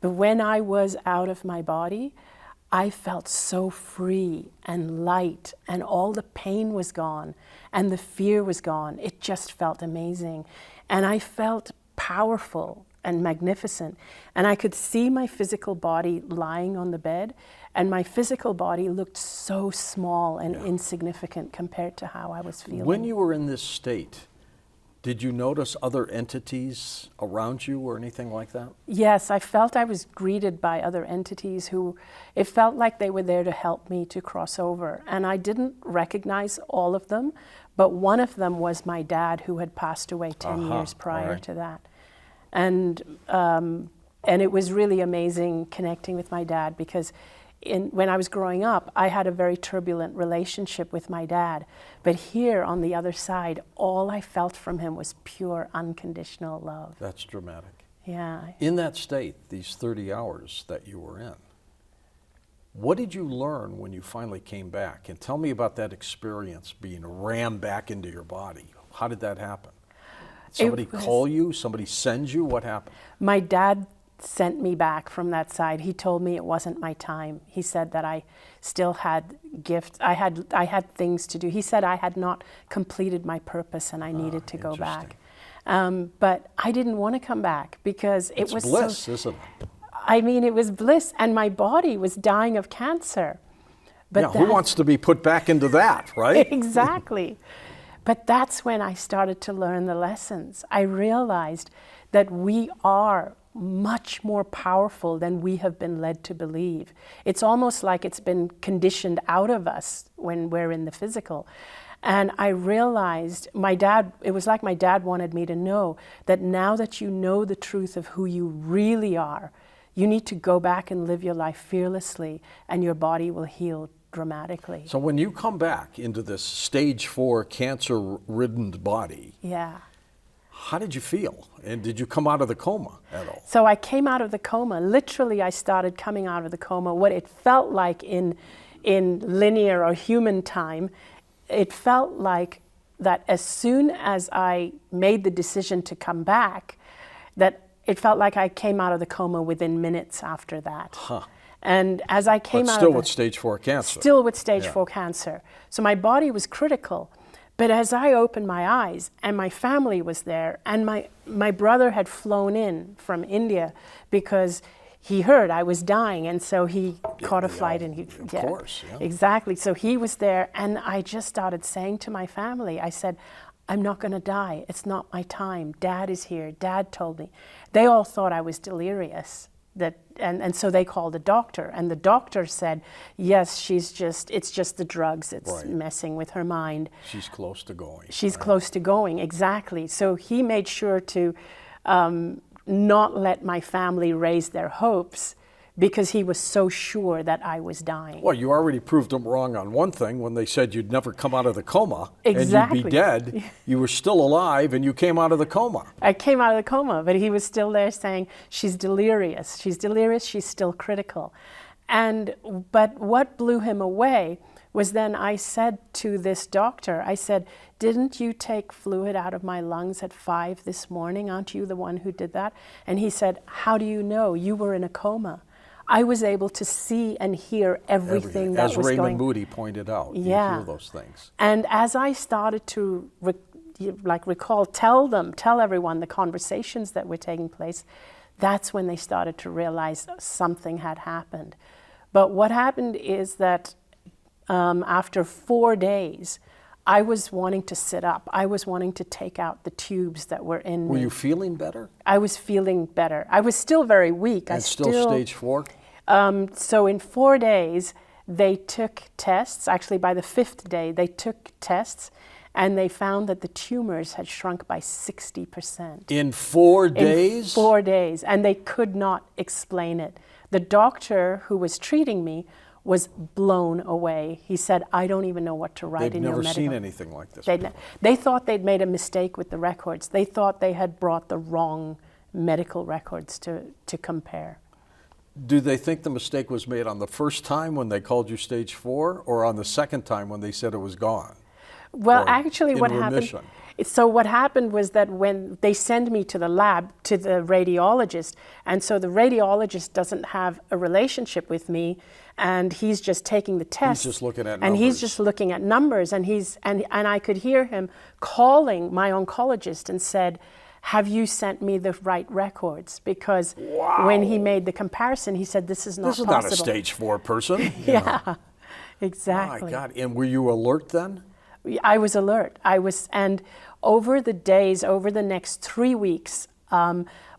But when I was out of my body, I felt so free and light, and all the pain was gone and the fear was gone. It just felt amazing. And I felt powerful and magnificent. And I could see my physical body lying on the bed, and my physical body looked so small and insignificant compared to how I was feeling. When you were in this state, did you notice other entities around you or anything like that? Yes, I felt I was greeted by other entities who, it felt like they were there to help me to cross over. And I didn't recognize all of them, but one of them was my dad, who had passed away 10 years prior to that. And it was really amazing connecting with my dad, because when I was growing up, I had a very turbulent relationship with my dad. But here on the other side, all I felt from him was pure, unconditional love. That's dramatic. Yeah. In that state, these 30 hours that you were in, what did you learn when you finally came back? And tell me about that experience being rammed back into your body. How did that happen? Somebody call you? Somebody send you? What happened? My dad sent me back from that side. He told me it wasn't my time. He said that I still had gifts. I had things to do. He said I had not completed my purpose and I needed to go back. But I didn't want to come back because it was bliss, isn't it? I mean, it was bliss, and my body was dying of cancer. But who wants to be put back into that, right? Exactly. But that's when I started to learn the lessons. I realized that we are much more powerful than we have been led to believe. It's almost like it's been conditioned out of us when we're in the physical. And I realized it was like my dad wanted me to know that now that you know the truth of who you really are, you need to go back and live your life fearlessly, and your body will heal dramatically. So when you come back into this stage 4 cancer-ridden body, how did you feel? And did you come out of the coma at all? So I came out of the coma. Literally, I started coming out of the coma. What it felt like in linear or human time, it felt like that as soon as I made the decision to come back, that it felt like I came out of the coma within minutes after that. And as I came out still with stage 4 cancer. Still with stage 4 cancer. So my body was critical. But as I opened my eyes, and my family was there, and my brother had flown in from India because he heard I was dying, and so he caught a flight and he... Of course, Exactly. So he was there, and I just started saying to my family, I said, I'm not going to die. It's not my time. Dad is here. Dad told me. They all thought I was delirious. And so they called a doctor, and the doctor said, yes, it's just the drugs. It's messing with her mind. She's close to going. She's close to going, exactly. So he made sure to not let my family raise their hopes, because he was so sure that I was dying. Well, you already proved them wrong on one thing when they said you'd never come out of the coma and you'd be dead. You were still alive and you came out of the coma. I came out of the coma, but he was still there saying, she's delirious. She's delirious, she's still critical. But what blew him away was then I said to this doctor, I said, didn't you take fluid out of my lungs at 5 this morning? Aren't you the one who did that? And he said, how do you know? You were in a coma. I was able to see and hear everything that was going on. As Raymond Moody pointed out, you hear those things. And as I started to recall, tell everyone the conversations that were taking place, that's when they started to realize something had happened. But what happened is that after 4 days, I was wanting to sit up. I was wanting to take out the tubes that were in me. Were you feeling better? I was feeling better. I was still very weak. And still stage 4? So in 4 days, they took tests. Actually, by the 5th day, they took tests, and they found that the tumors had shrunk by 60%. In 4 days? In 4 days, and they could not explain it. The doctor who was treating me was blown away. He said, I don't even know what to write in your medical. They've never seen anything like this. They thought they'd made a mistake with the records. They thought they had brought the wrong medical records to compare. Do they think the mistake was made on the first time when they called you stage 4, or on the second time when they said it was gone? Well, or actually, in what remission? happened? So what happened was that when they send me to the lab, to the radiologist, and so the radiologist doesn't have a relationship with me, and he's just taking the tests. He's just looking at and numbers. he's just looking at numbers, and I could hear him calling my oncologist and said, "Have you sent me the right records?" Because when he made the comparison, he said, "This is not This is possible." not a stage 4 person. you know. Yeah, exactly. My God. And were you alert then? I was alert. And over the days, over the next 3 weeks,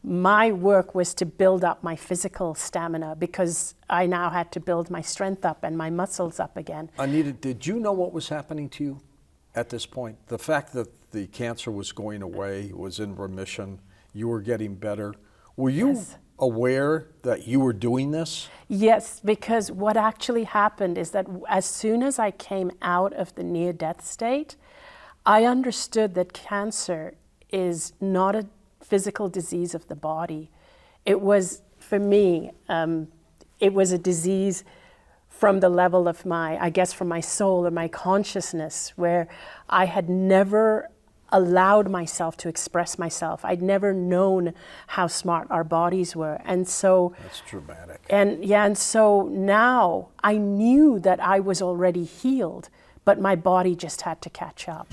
my work was to build up my physical stamina because I now had to build my strength up and my muscles up again. Anita, did you know what was happening to you at this point? The fact that the cancer was going away, was in remission, you were getting better. Were you Yes. aware that you were doing this? Yes, because what actually happened is that as soon as I came out of the near-death state, I understood that cancer is not a physical disease of the body. It was, for me, it was a disease from the level of from my soul or my consciousness, where I had never allowed myself to express myself. I'd never known how smart our bodies were. And so That's dramatic. and so now I knew that I was already healed, but my body just had to catch up.